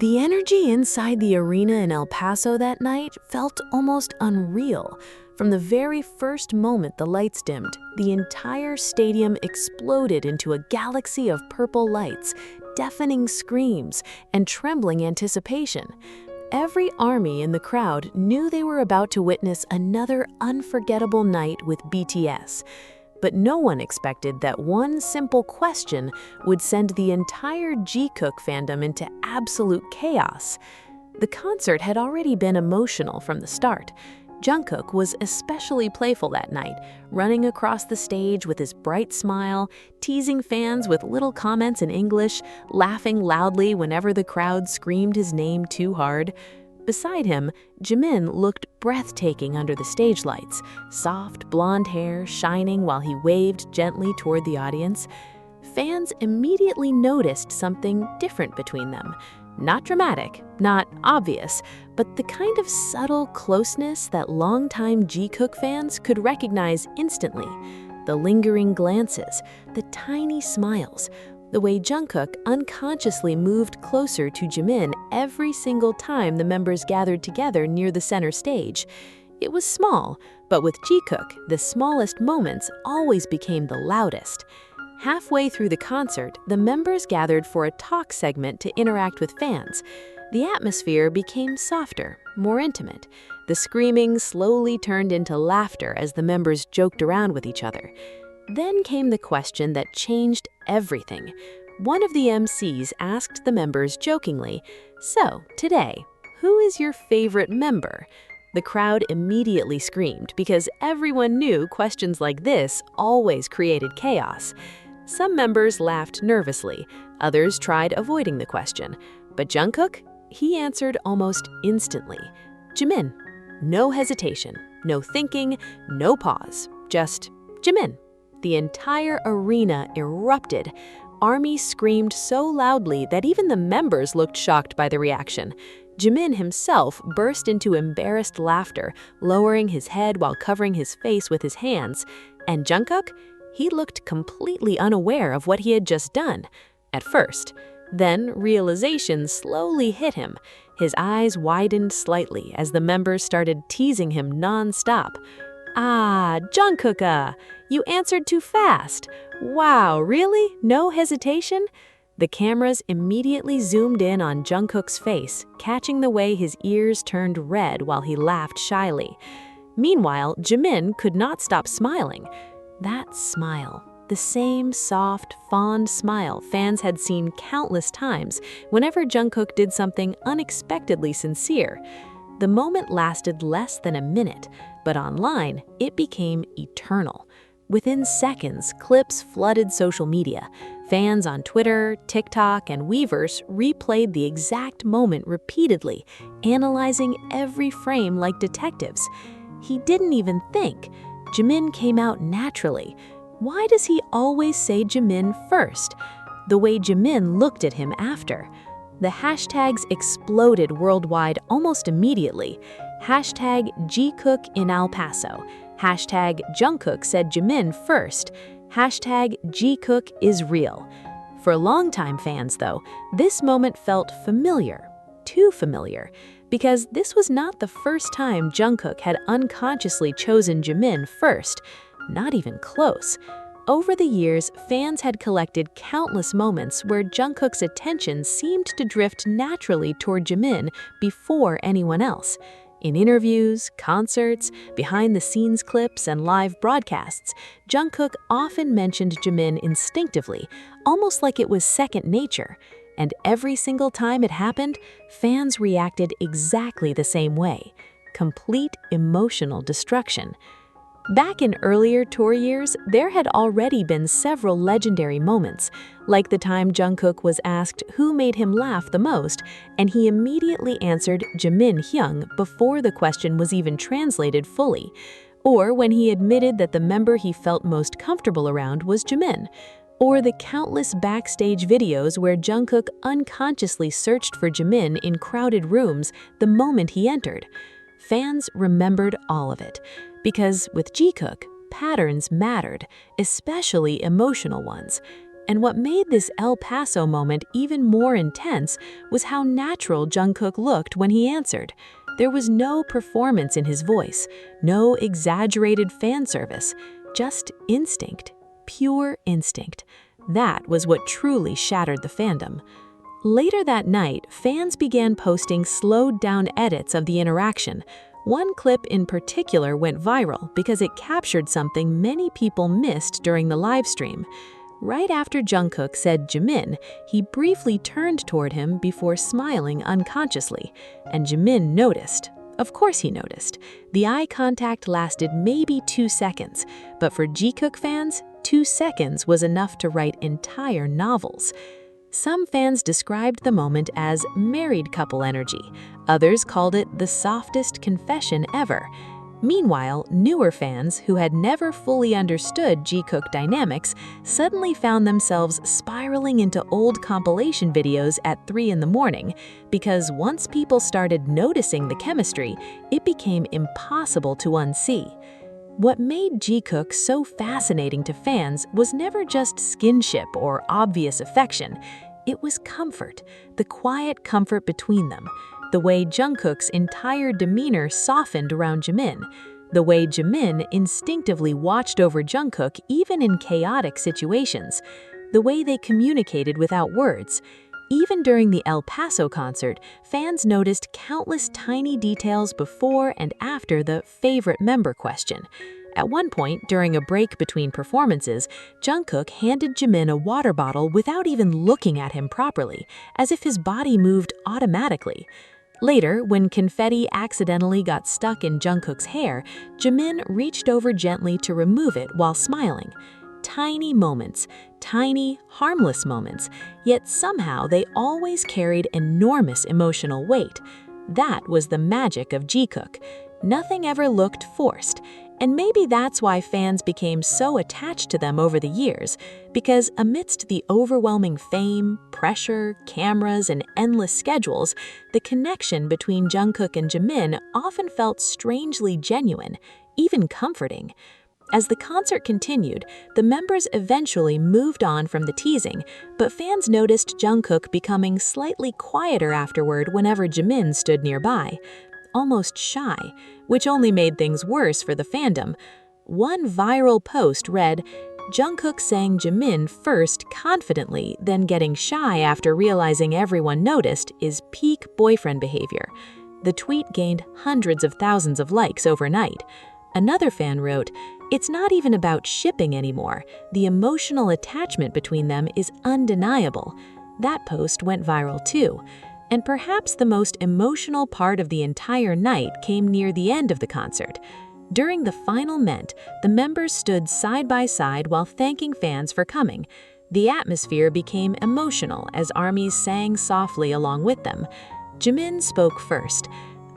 The energy inside the arena in El Paso that night felt almost unreal. From the very first moment the lights dimmed, the entire stadium exploded into a galaxy of purple lights, deafening screams, and trembling anticipation. Every army in the crowd knew they were about to witness another unforgettable night with BTS. But no one expected that one simple question would send the entire Jikook fandom into absolute chaos. The concert had already been emotional from the start. Jungkook was especially playful that night, running across the stage with his bright smile, teasing fans with little comments in English, laughing loudly whenever the crowd screamed his name too hard. Beside him, Jimin looked breathtaking under the stage lights, soft blonde hair shining while he waved gently toward the audience. Fans immediately noticed something different between them. Not dramatic, not obvious, but the kind of subtle closeness that longtime Jikook fans could recognize instantly. The lingering glances, the tiny smiles, the way Jungkook unconsciously moved closer to Jimin every single time the members gathered together near the center stage. It was small, but with Jikook, the smallest moments always became the loudest. Halfway through the concert, the members gathered for a talk segment to interact with fans. The atmosphere became softer, more intimate. The screaming slowly turned into laughter as the members joked around with each other. Then came the question that changed everything. One of the MCs asked the members jokingly, "So, today, who is your favorite member?" The crowd immediately screamed because everyone knew questions like this always created chaos. Some members laughed nervously, others tried avoiding the question. But Jungkook, he answered almost instantly. Jimin. No hesitation, no thinking, no pause, just Jimin. The entire arena erupted. Army screamed so loudly that even the members looked shocked by the reaction. Jimin himself burst into embarrassed laughter, lowering his head while covering his face with his hands. And Jungkook? He looked completely unaware of what he had just done. At first. Then realization slowly hit him. His eyes widened slightly as the members started teasing him non-stop. "Ah, Jungkook, you answered too fast. Wow, really? No hesitation?" The cameras immediately zoomed in on Jungkook's face, catching the way his ears turned red while he laughed shyly. Meanwhile, Jimin could not stop smiling. That smile, the same soft, fond smile fans had seen countless times whenever Jungkook did something unexpectedly sincere. The moment lasted less than a minute, but online, it became eternal. Within seconds, clips flooded social media. Fans on Twitter, TikTok, and Weverse replayed the exact moment repeatedly, analyzing every frame like detectives. He didn't even think. Jimin came out naturally. Why does he always say Jimin first? The way Jimin looked at him after. The hashtags exploded worldwide almost immediately. Hashtag Jikook in El Paso. Hashtag Jungkook said Jimin first. Hashtag Jikook is real. For longtime fans, though, this moment felt familiar. Too familiar. Because this was not the first time Jungkook had unconsciously chosen Jimin first. Not even close. Over the years, fans had collected countless moments where Jungkook's attention seemed to drift naturally toward Jimin before anyone else. In interviews, concerts, behind-the-scenes clips, and live broadcasts, Jungkook often mentioned Jimin instinctively, almost like it was second nature. And every single time it happened, fans reacted exactly the same way. Complete emotional destruction. Back in earlier tour years, there had already been several legendary moments, like the time Jungkook was asked who made him laugh the most, and he immediately answered Jimin Hyung before the question was even translated fully, or when he admitted that the member he felt most comfortable around was Jimin, or the countless backstage videos where Jungkook unconsciously searched for Jimin in crowded rooms the moment he entered. Fans remembered all of it. Because with Jikook, patterns mattered, especially emotional ones. And what made this El Paso moment even more intense was how natural Jungkook looked when he answered. There was no performance in his voice, no exaggerated fan service, just instinct, pure instinct. That was what truly shattered the fandom. Later that night, fans began posting slowed-down edits of the interaction. One clip in particular went viral because it captured something many people missed during the live stream. Right after Jungkook said Jimin, he briefly turned toward him before smiling unconsciously, and Jimin noticed. Of course he noticed. The eye contact lasted maybe 2 seconds, but for Jikook fans, 2 seconds was enough to write entire novels. Some fans described the moment as married couple energy. Others called it the softest confession ever. Meanwhile, newer fans who had never fully understood Jikook dynamics suddenly found themselves spiraling into old compilation videos at 3 in the morning because once people started noticing the chemistry, it became impossible to unsee. What made Jikook so fascinating to fans was never just skinship or obvious affection. It was comfort, the quiet comfort between them. The way Jungkook's entire demeanor softened around Jimin. The way Jimin instinctively watched over Jungkook even in chaotic situations. The way they communicated without words. Even during the El Paso concert, fans noticed countless tiny details before and after the favorite member question. At one point, during a break between performances, Jungkook handed Jimin a water bottle without even looking at him properly, as if his body moved automatically. Later, when confetti accidentally got stuck in Jungkook's hair, Jimin reached over gently to remove it while smiling. Tiny moments, tiny, harmless moments, yet somehow they always carried enormous emotional weight. That was the magic of Jikook. Nothing ever looked forced. And maybe that's why fans became so attached to them over the years, because amidst the overwhelming fame, pressure, cameras, and endless schedules, the connection between Jungkook and Jimin often felt strangely genuine, even comforting. As the concert continued, the members eventually moved on from the teasing, but fans noticed Jungkook becoming slightly quieter afterward whenever Jimin stood nearby. Almost shy, which only made things worse for the fandom. One viral post read, "Jungkook sang Jimin first confidently, then getting shy after realizing everyone noticed is peak boyfriend behavior." The tweet gained hundreds of thousands of likes overnight. Another fan wrote, "It's not even about shipping anymore. The emotional attachment between them is undeniable." That post went viral too. And perhaps the most emotional part of the entire night came near the end of the concert. During the final ment, the members stood side by side while thanking fans for coming. The atmosphere became emotional as armies sang softly along with them. Jimin spoke first.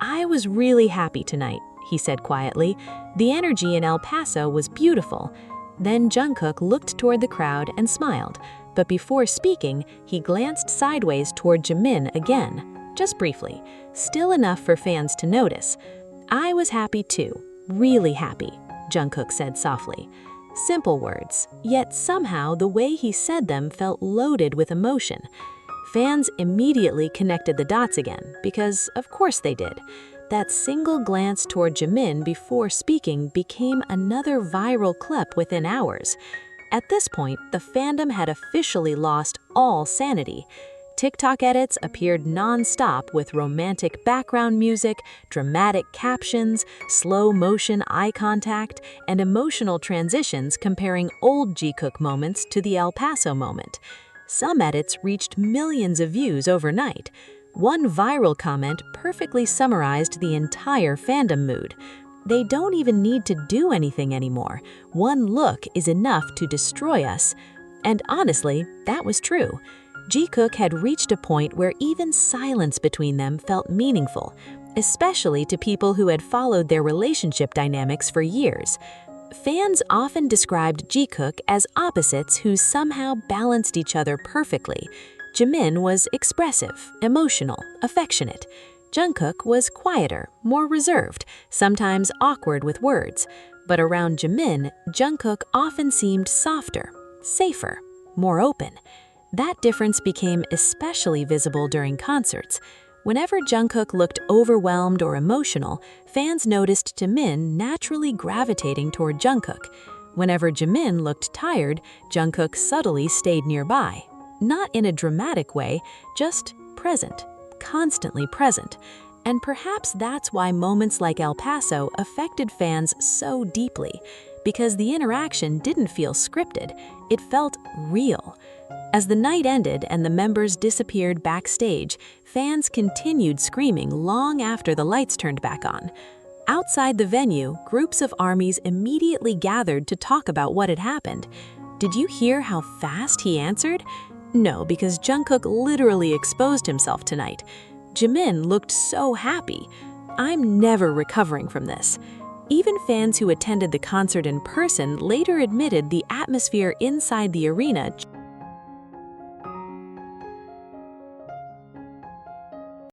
"I was really happy tonight," he said quietly. "The energy in El Paso was beautiful." Then Jungkook looked toward the crowd and smiled. But before speaking, he glanced sideways toward Jimin again, just briefly, still enough for fans to notice. "I was happy too, really happy," Jungkook said softly. Simple words, yet somehow the way he said them felt loaded with emotion. Fans immediately connected the dots again, because of course they did. That single glance toward Jimin before speaking became another viral clip within hours. At this point, the fandom had officially lost all sanity. TikTok edits appeared non-stop with romantic background music, dramatic captions, slow-motion eye contact, and emotional transitions comparing old Jikook moments to the El Paso moment. Some edits reached millions of views overnight. One viral comment perfectly summarized the entire fandom mood. "They don't even need to do anything anymore. One look is enough to destroy us." And honestly, that was true. Jikook had reached a point where even silence between them felt meaningful, especially to people who had followed their relationship dynamics for years. Fans often described Jikook as opposites who somehow balanced each other perfectly. Jimin was expressive, emotional, affectionate. Jungkook was quieter, more reserved, sometimes awkward with words. But around Jimin, Jungkook often seemed softer, safer, more open. That difference became especially visible during concerts. Whenever Jungkook looked overwhelmed or emotional, fans noticed Jimin naturally gravitating toward Jungkook. Whenever Jimin looked tired, Jungkook subtly stayed nearby. Not in a dramatic way, just present, constantly present. And perhaps that's why moments like El Paso affected fans so deeply, because the interaction didn't feel scripted, it felt real. As the night ended and the members disappeared backstage, fans continued screaming long after the lights turned back on. Outside the venue, groups of ARMYs immediately gathered to talk about what had happened. Did you hear how fast he answered? No, because Jungkook literally exposed himself tonight. Jimin looked so happy. I'm never recovering from this. Even fans who attended the concert in person later admitted the atmosphere inside the arena